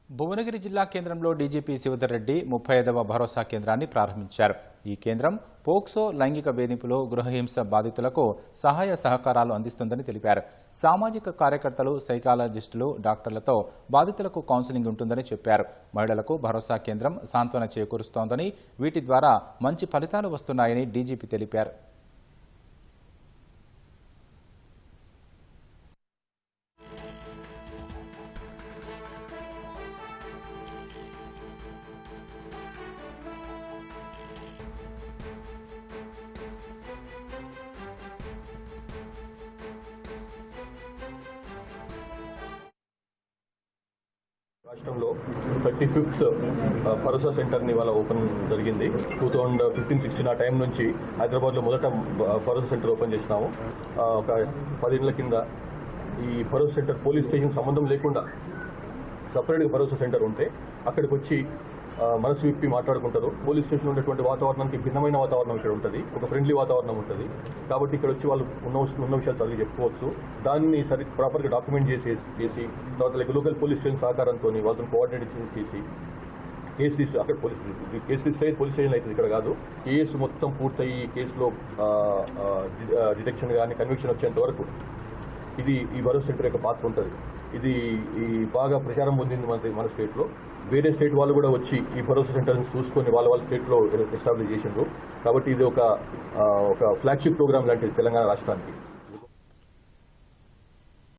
భువనగిరి జిల్లా కేంద్రంలో డీజీపీ శివధర్ రెడ్డి 35వ భరోసా కేంద్రాన్ని ప్రారంభించారు. ఈ కేంద్రం పోక్సో లైంగిక వేధింపులో గృహహింస బాధితులకు సహాయ సహకారాలు అందిస్తుందని తెలిపారు. సామాజిక కార్యకర్తలు, సైకాలజిస్టులు, డాక్టర్లతో బాధితులకు కౌన్సిలింగ్ ఉంటుందని చెప్పారు. మహిళలకు భరోసా కేంద్రం సాంత్వన చేకూరుస్తోందని, వీటి ద్వారా మంచి ఫలితాలు వస్తున్నాయని డీజీపీ తెలిపారు. రాష్ట్రంలో 35th భరోసా సెంటర్ని ఇవాళ ఓపెన్ జరిగింది. 2015-16 ఆ టైం నుంచి హైదరాబాద్లో మొదట భరోసా సెంటర్ ఓపెన్ చేసినాము. ఒక 10 ఏళ్ల కింద ఈ భరోసా సెంటర్ పోలీస్ స్టేషన్ సంబంధం లేకుండా సపరేట్గా భరోసా సెంటర్ ఉంటే అక్కడికి వచ్చి మనసు విప్పి మాట్లాడుకుంటారు. పోలీస్ స్టేషన్ ఉన్నటువంటి వాతావరణానికి భిన్నమైన వాతావరణం ఇక్కడ ఉంటుంది, ఒక ఫ్రెండ్లీ వాతావరణం ఉంటుంది. కాబట్టి ఇక్కడ వచ్చి వాళ్ళు ఉన్న విషయాలు చదివి చెప్పుకోవచ్చు. దాన్ని ప్రాపర్గా డాక్యుమెంట్ చేసి తర్వాత లోకల్ పోలీస్ స్టేషన్ సహకారంతో వాళ్ళతో కోఆర్డినేట్ చేసి కేసు రిజిస్టర్ అక్కడ కేసు రిజిస్టర్ అయితే పోలీస్ స్టేషన్ అవుతుంది, ఇక్కడ కాదు. కేసు మొత్తం పూర్తయి కేసులో డిటెక్షన్ కానీ కన్విక్షన్ వచ్చేంత వరకు ఈ భరోసా సెంటర్ యొక్క పాత్ర ఉంటుంది. ఇది బాగా ప్రచారం పొందింది మన స్టేట్లో. వేరే స్టేట్ వాళ్ళు కూడా వచ్చి ఈ భరోసా సెంటర్ని చూసుకొని వాళ్ళ స్టేట్లో ఎస్టాబ్లిష్ చేసిండ్రు. కాబట్టి ఇది ఒక ఫ్లాగ్షిప్ ప్రోగ్రామ్ లాంటిది తెలంగాణ రాష్ట్రానికి.